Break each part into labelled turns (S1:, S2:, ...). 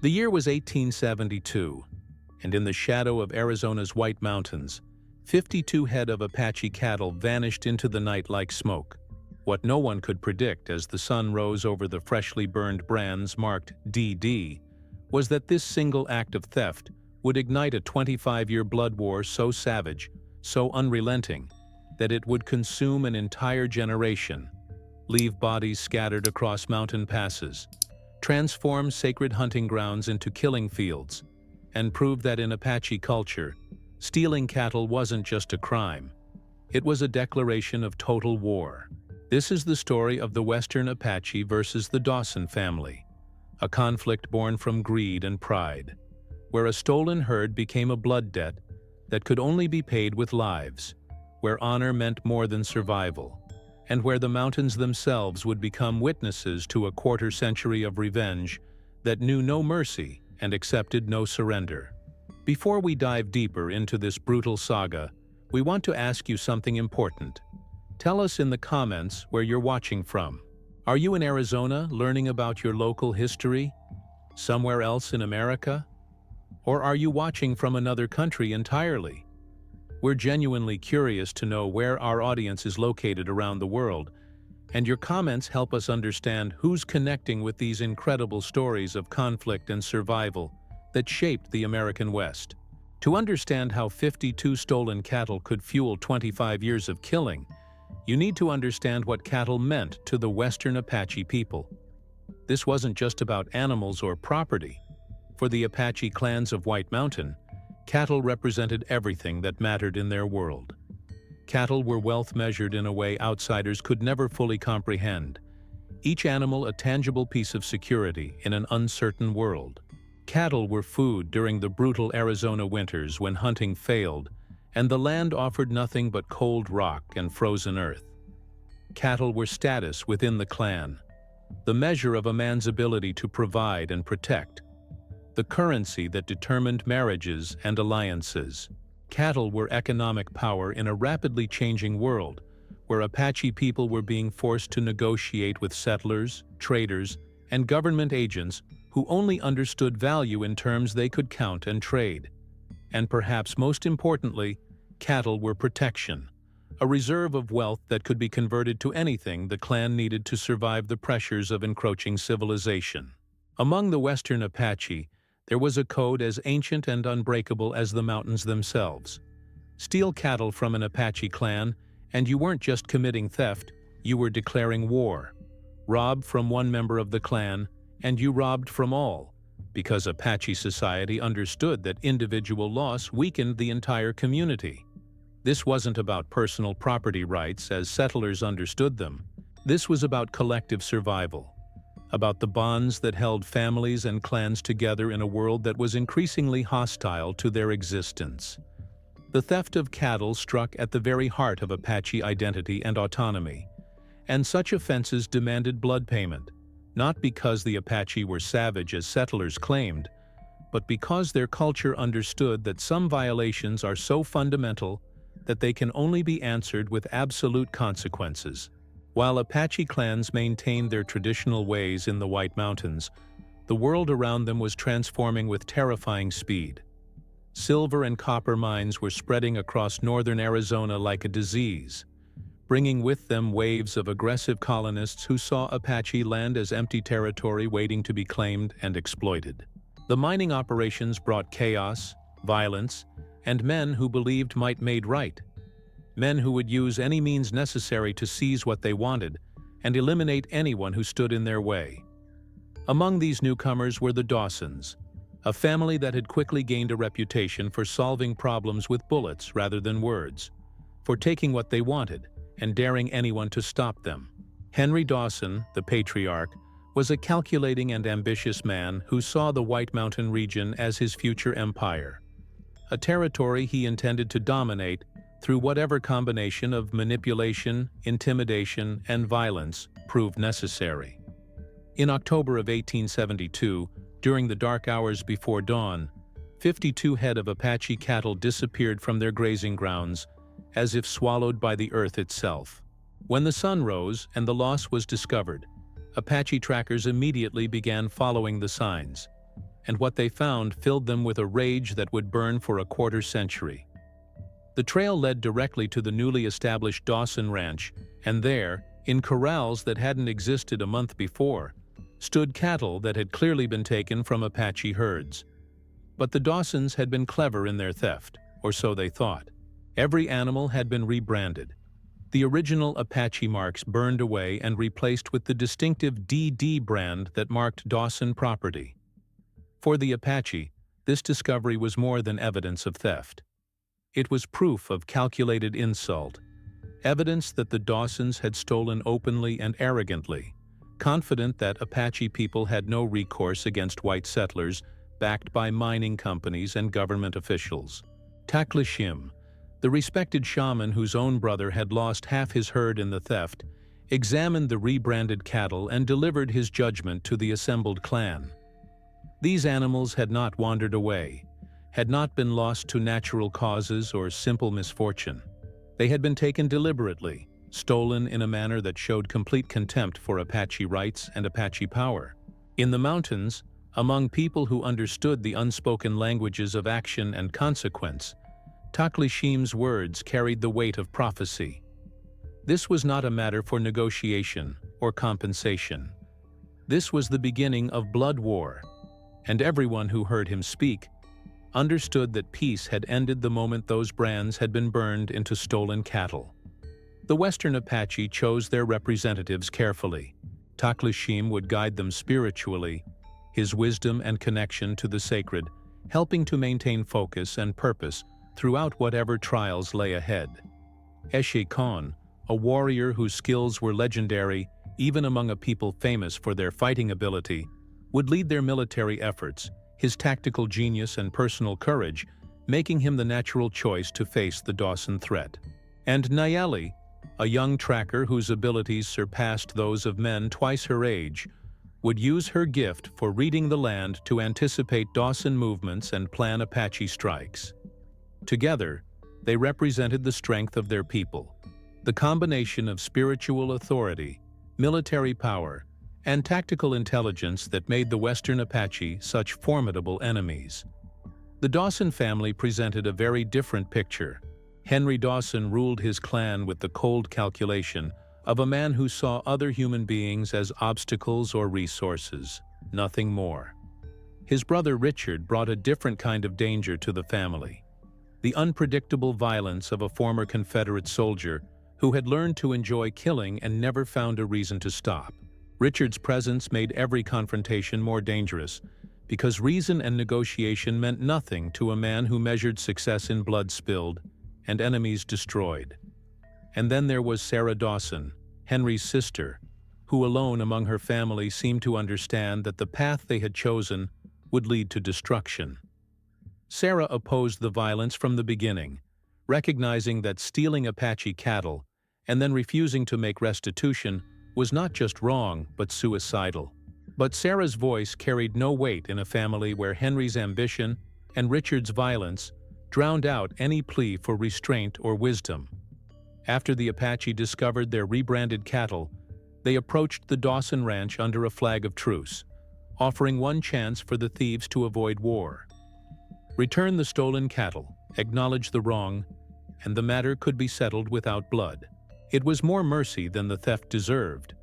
S1: The year was 1872, and in the shadow of Arizona's White Mountains, 52 head of Apache cattle vanished into the night like smoke. What no one could predict as the sun rose over the freshly burned brands marked DD was that this single act of theft would ignite a 25-year blood war so savage, so unrelenting, that it would consume an entire generation, leave bodies scattered across mountain passes, transform sacred hunting grounds into killing fields, and prove that in Apache culture, stealing cattle wasn't just a crime. It was a declaration of total war. This is the story of the Western Apache versus the Dawson family, a conflict born from greed and pride, where a stolen herd became a blood debt that could only be paid with lives, where honor meant more than survival, and where the mountains themselves would become witnesses to a quarter-century of revenge that knew no mercy and accepted no surrender. Before we dive deeper into this brutal saga, we want to ask you something important. Tell us in the comments where you're watching from. Are you in Arizona learning about your local history? Somewhere else in America? Or are you watching from another country entirely? We're genuinely curious to know where our audience is located around the world, and your comments help us understand who's connecting with these incredible stories of conflict and survival that shaped the American West. To understand how 52 stolen cattle could fuel 25 years of killing, you need to understand what cattle meant to the Western Apache people. This wasn't just about animals or property. For the Apache clans of White Mountain, cattle represented everything that mattered in their world. Cattle were wealth measured in a way outsiders could never fully comprehend. Each animal a tangible piece of security in an uncertain world. Cattle were food during the brutal Arizona winters when hunting failed, and the land offered nothing but cold rock and frozen earth. Cattle were status within the clan, the measure of a man's ability to provide and protect, the currency that determined marriages and alliances. Cattle were economic power in a rapidly changing world, where Apache people were being forced to negotiate with settlers, traders, and government agents who only understood value in terms they could count and trade. And perhaps most importantly, cattle were protection, a reserve of wealth that could be converted to anything the clan needed to survive the pressures of encroaching civilization. Among the Western Apache, there was a code as ancient and unbreakable as the mountains themselves. Steal cattle from an Apache clan, and you weren't just committing theft, you were declaring war. Rob from one member of the clan, and you robbed from all, because Apache society understood that individual loss weakened the entire community. This wasn't about personal property rights as settlers understood them. This was about collective survival, about the bonds that held families and clans together in a world that was increasingly hostile to their existence. The theft of cattle struck at the very heart of Apache identity and autonomy, and such offenses demanded blood payment, not because the Apache were savage as settlers claimed, but because their culture understood that some violations are so fundamental that they can only be answered with absolute consequences. While Apache clans maintained their traditional ways in the White Mountains, the world around them was transforming with terrifying speed. Silver and copper mines were spreading across northern Arizona like a disease, bringing with them waves of aggressive colonists who saw Apache land as empty territory waiting to be claimed and exploited. The mining operations brought chaos, violence, and men who believed might made right. Men who would use any means necessary to seize what they wanted and eliminate anyone who stood in their way. Among these newcomers were the Dawsons, a family that had quickly gained a reputation for solving problems with bullets rather than words, for taking what they wanted and daring anyone to stop them. Henry Dawson, the patriarch, was a calculating and ambitious man who saw the White Mountain region as his future empire, a territory he intended to dominate through whatever combination of manipulation, intimidation, and violence proved necessary. In October of 1872, during the dark hours before dawn, 52 head of Apache cattle disappeared from their grazing grounds, as if swallowed by the earth itself. When the sun rose and the loss was discovered, Apache trackers immediately began following the signs. and what they found filled them with a rage that would burn for a quarter-century. The trail led directly to the newly established Dawson Ranch, and there, in corrals that hadn't existed a month before, stood cattle that had clearly been taken from Apache herds. But the Dawsons had been clever in their theft, or so they thought. Every animal had been rebranded. The original Apache marks burned away and replaced with the distinctive DD brand that marked Dawson property. For the Apache, this discovery was more than evidence of theft. It was proof of calculated insult, evidence that the Dawsons had stolen openly and arrogantly, confident that Apache people had no recourse against white settlers backed by mining companies and government officials. Taklishim, the respected shaman whose own brother had lost half his herd in the theft, examined the rebranded cattle and delivered his judgment to the assembled clan. These animals had not wandered away, had not been lost to natural causes or simple misfortune. They had been taken deliberately, stolen in a manner that showed complete contempt for Apache rights and Apache power. In the mountains, among people who understood the unspoken languages of action and consequence, Taklishim's words carried the weight of prophecy. This was not a matter for negotiation or compensation. This was the beginning of blood war, and everyone who heard him speak understood that peace had ended the moment those brands had been burned into stolen cattle. The Western Apache chose their representatives carefully. Taklishim would guide them spiritually, his wisdom and connection to the sacred, helping to maintain focus and purpose throughout whatever trials lay ahead. Eshe Khan, a warrior whose skills were legendary even among a people famous for their fighting ability, would lead their military efforts, his tactical genius and personal courage making him the natural choice to face the Dawson threat. And Nayeli, a young tracker whose abilities surpassed those of men twice her age, would use her gift for reading the land to anticipate Dawson movements and plan Apache strikes. Together, they represented the strength of their people, the combination of spiritual authority, military power, and tactical intelligence that made the Western Apache such formidable enemies. The Dawson family presented a very different picture. Henry Dawson ruled his clan with the cold calculation of a man who saw other human beings as obstacles or resources, nothing more. His brother Richard brought a different kind of danger to the family. The unpredictable violence of a former Confederate soldier who had learned to enjoy killing and never found a reason to stop. Richard's presence made every confrontation more dangerous, because reason and negotiation meant nothing to a man who measured success in blood spilled and enemies destroyed. And then there was Sarah Dawson, Henry's sister, who alone among her family seemed to understand that the path they had chosen would lead to destruction. Sarah opposed the violence from the beginning, recognizing that stealing Apache cattle and then refusing to make restitution was not just wrong, but suicidal. But Sarah's voice carried no weight in a family where Henry's ambition and Richard's violence drowned out any plea for restraint or wisdom. After the Apache discovered their rebranded cattle, they approached the Dawson Ranch under a flag of truce, offering one chance for the thieves to avoid war. Return the stolen cattle, acknowledge the wrong, and the matter could be settled without blood. It was more mercy than the theft deserved,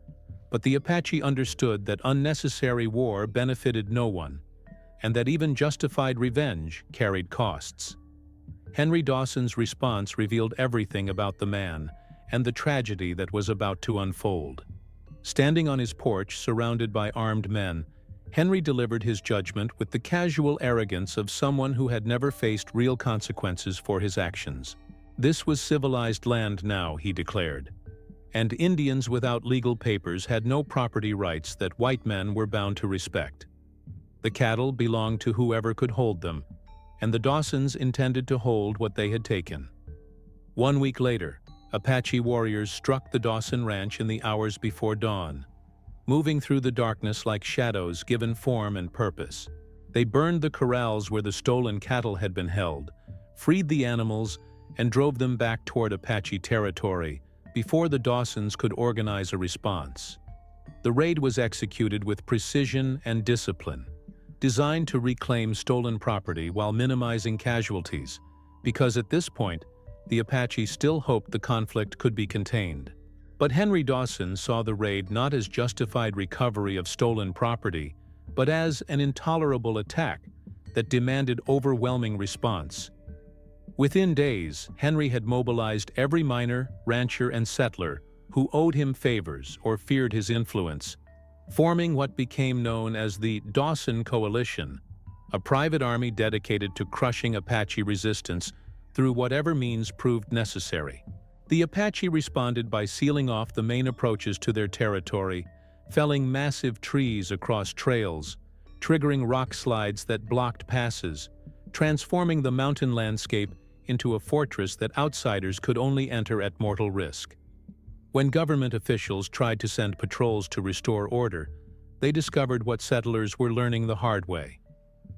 S1: but the Apache understood that unnecessary war benefited no one, and that even justified revenge carried costs. Henry Dawson's response revealed everything about the man and the tragedy that was about to unfold. Standing on his porch, surrounded by armed men, Henry delivered his judgment with the casual arrogance of someone who had never faced real consequences for his actions. This was civilized land now, he declared, and Indians without legal papers had no property rights that white men were bound to respect. The cattle belonged to whoever could hold them, and the Dawsons intended to hold what they had taken. 1 week later, Apache warriors struck the Dawson Ranch in the hours before dawn, moving through the darkness like shadows given form and purpose. They burned the corrals where the stolen cattle had been held, freed the animals, and drove them back toward Apache territory before the Dawsons could organize a response. The raid was executed with precision and discipline, designed to reclaim stolen property while minimizing casualties, because at this point, the Apache still hoped the conflict could be contained. But Henry Dawson saw the raid not as justified recovery of stolen property, but as an intolerable attack that demanded overwhelming response. Within days, Henry had mobilized every miner, rancher, and settler who owed him favors or feared his influence, forming what became known as the Dawson Coalition, a private army dedicated to crushing Apache resistance through whatever means proved necessary. The Apache responded by sealing off the main approaches to their territory, felling massive trees across trails, triggering rock slides that blocked passes, transforming the mountain landscape into a fortress that outsiders could only enter at mortal risk. When government officials tried to send patrols to restore order, they discovered what settlers were learning the hard way.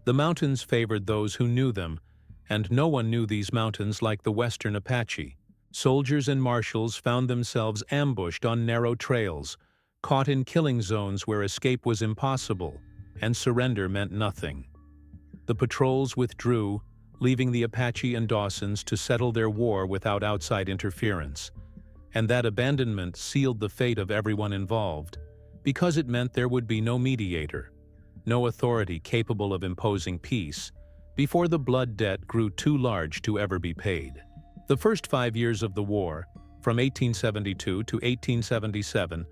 S1: The mountains favored those who knew them, and no one knew these mountains like the Western Apache. Soldiers and marshals found themselves ambushed on narrow trails, caught in killing zones where escape was impossible, and surrender meant nothing. The patrols withdrew, leaving the Apache and Dawsons to settle their war without outside interference. And that abandonment sealed the fate of everyone involved, because it meant there would be no mediator, no authority capable of imposing peace, before the blood debt grew too large to ever be paid. The first 5 years of the war, from 1872 to 1877,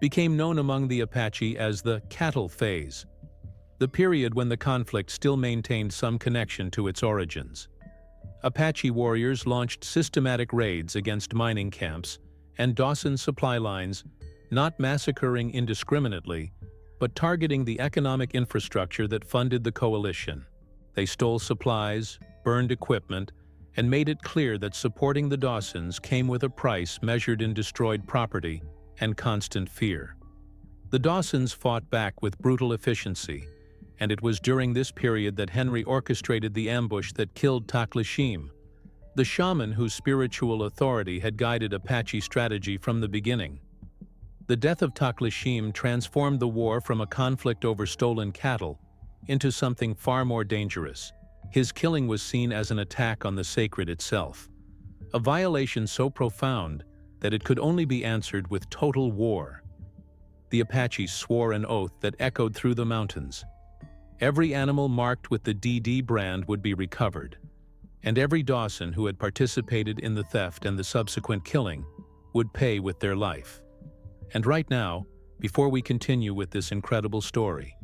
S1: became known among the Apache as the cattle phase, the period when the conflict still maintained some connection to its origins. Apache warriors launched systematic raids against mining camps and Dawson supply lines, not massacring indiscriminately, but targeting the economic infrastructure that funded the coalition. They stole supplies, burned equipment, and made it clear that supporting the Dawsons came with a price measured in destroyed property and constant fear. The Dawsons fought back with brutal efficiency, and it was during this period that Henry orchestrated the ambush that killed Taklashim, the shaman whose spiritual authority had guided Apache strategy from the beginning. The death of Taklashim transformed the war from a conflict over stolen cattle into something far more dangerous. His killing was seen as an attack on the sacred itself, a violation so profound that it could only be answered with total war. The Apaches swore an oath that echoed through the mountains. Every animal marked with the DD brand would be recovered, and every Dawson who had participated in the theft and the subsequent killing would pay with their life. And right now, before we continue with this incredible story,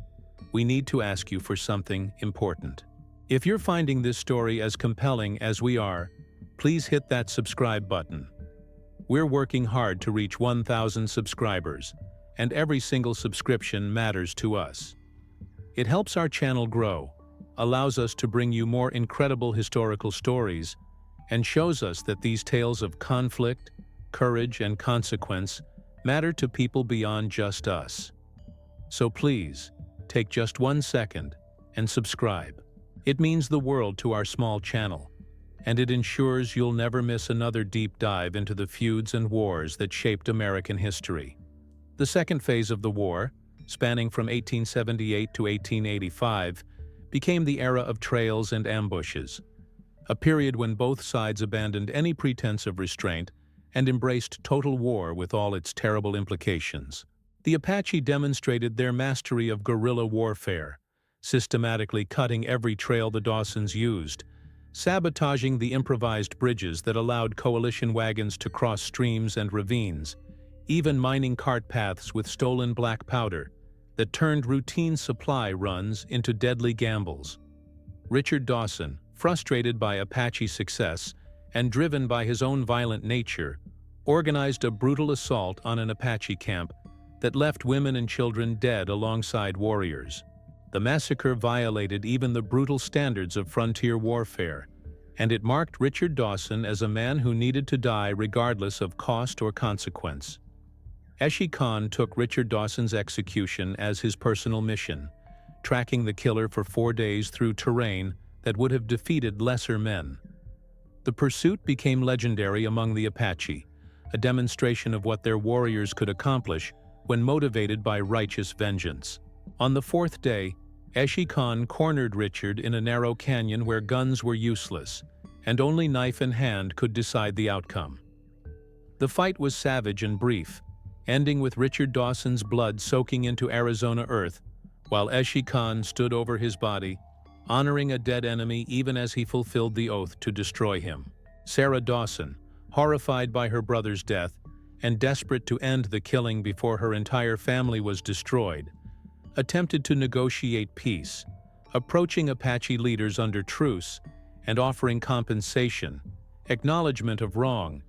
S1: we need to ask you for something important. If you're finding this story as compelling as we are, please hit that subscribe button. We're working hard to reach 1,000 subscribers, and every single subscription matters to us. It helps our channel grow, allows us to bring you more incredible historical stories, and shows us that these tales of conflict, courage, and consequence matter to people beyond just us. So please, take just 1 second and subscribe. It means the world to our small channel, and it ensures you'll never miss another deep dive into the feuds and wars that shaped American history. The second phase of the war, spanning from 1878 to 1885, became the era of trails and ambushes, a period when both sides abandoned any pretense of restraint and embraced total war with all its terrible implications. The Apache demonstrated their mastery of guerrilla warfare, systematically cutting every trail the Dawsons used, sabotaging the improvised bridges that allowed coalition wagons to cross streams and ravines, even mining cart paths with stolen black powder that turned routine supply runs into deadly gambles. Richard Dawson, frustrated by Apache success and driven by his own violent nature, organized a brutal assault on an Apache camp that left women and children dead alongside warriors. The massacre violated even the brutal standards of frontier warfare, and it marked Richard Dawson as a man who needed to die regardless of cost or consequence. Eshi Khan took Richard Dawson's execution as his personal mission, tracking the killer for 4 days through terrain that would have defeated lesser men. The pursuit became legendary among the Apache, a demonstration of what their warriors could accomplish when motivated by righteous vengeance. On the 4th day, Eshi Khan cornered Richard in a narrow canyon where guns were useless, and only knife in hand could decide the outcome. The fight was savage and brief, ending with Richard Dawson's blood soaking into Arizona earth, while Eshi Khan stood over his body, honoring a dead enemy even as he fulfilled the oath to destroy him. Sarah Dawson, horrified by her brother's death and desperate to end the killing before her entire family was destroyed, attempted to negotiate peace, approaching Apache leaders under truce and offering compensation, acknowledgement of wrong,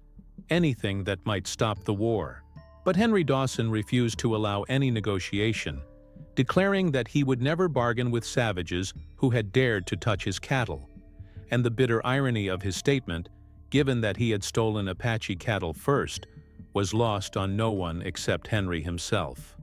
S1: anything that might stop the war. But Henry Dawson refused to allow any negotiation, declaring that he would never bargain with savages who had dared to touch his cattle. And the bitter irony of his statement, given that he had stolen Apache cattle first, was lost on no one except Henry himself.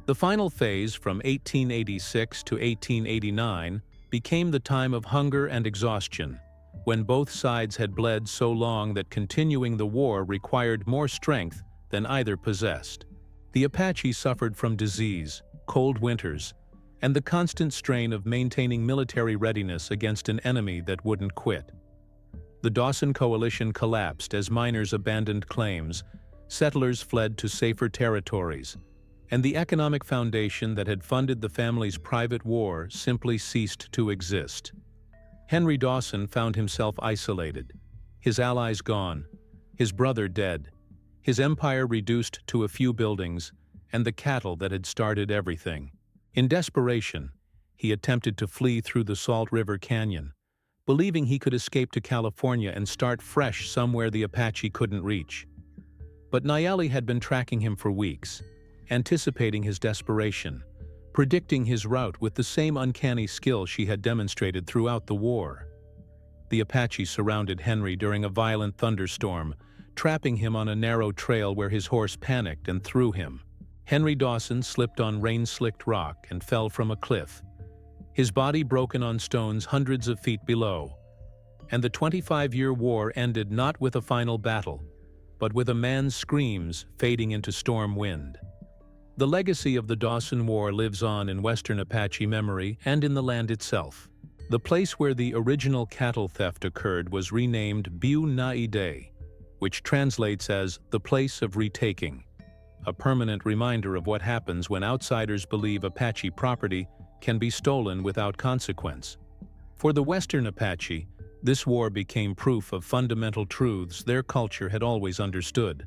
S1: The final phase from 1886 to 1889 became the time of hunger and exhaustion, when both sides had bled so long that continuing the war required more strength than either possessed. The Apache suffered from disease, cold winters, and the constant strain of maintaining military readiness against an enemy that wouldn't quit. The Dawson coalition collapsed as miners abandoned claims, settlers fled to safer territories, and the economic foundation that had funded the family's private war simply ceased to exist. Henry Dawson found himself isolated, his allies gone, his brother dead, his empire reduced to a few buildings, and the cattle that had started everything. In desperation, he attempted to flee through the Salt River Canyon, believing he could escape to California and start fresh somewhere the Apache couldn't reach. But Nayeli had been tracking him for weeks, anticipating his desperation, predicting his route with the same uncanny skill she had demonstrated throughout the war. The Apache surrounded Henry during a violent thunderstorm, trapping him on a narrow trail where his horse panicked and threw him. Henry Dawson slipped on rain-slicked rock and fell from a cliff, his body broken on stones hundreds of feet below. And the 25-year war ended not with a final battle, but with a man's screams fading into storm wind. The legacy of the Dawson War lives on in Western Apache memory and in the land itself. The place where the original cattle theft occurred was renamed Biu Naide, which translates as the place of retaking, a permanent reminder of what happens when outsiders believe Apache property can be stolen without consequence. For the Western Apache, this war became proof of fundamental truths their culture had always understood.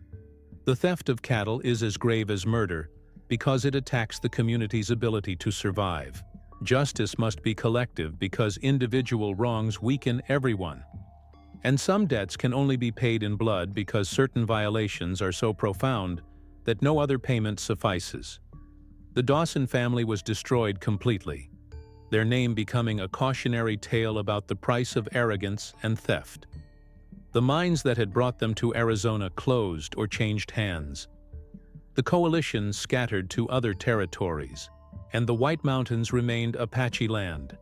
S1: The theft of cattle is as grave as murder because it attacks the community's ability to survive. Justice must be collective because individual wrongs weaken everyone. And some debts can only be paid in blood because certain violations are so profound that no other payment suffices. The Dawson family was destroyed completely, their name becoming a cautionary tale about the price of arrogance and theft. The mines that had brought them to Arizona closed or changed hands. The coalition scattered to other territories, and the White Mountains remained Apache land,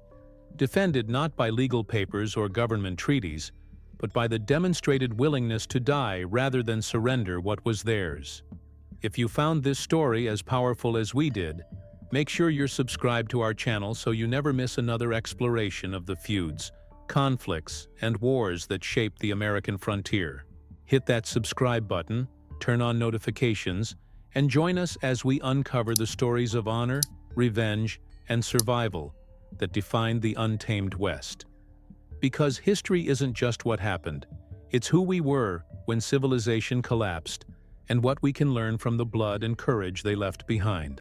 S1: defended not by legal papers or government treaties, but by the demonstrated willingness to die rather than surrender what was theirs. If you found this story as powerful as we did, make sure you're subscribed to our channel so you never miss another exploration of the feuds, conflicts, and wars that shaped the American frontier. Hit that subscribe button, turn on notifications, and join us as we uncover the stories of honor, revenge, and survival that defined the untamed West. Because history isn't just what happened, it's who we were when civilization collapsed and what we can learn from the blood and courage they left behind.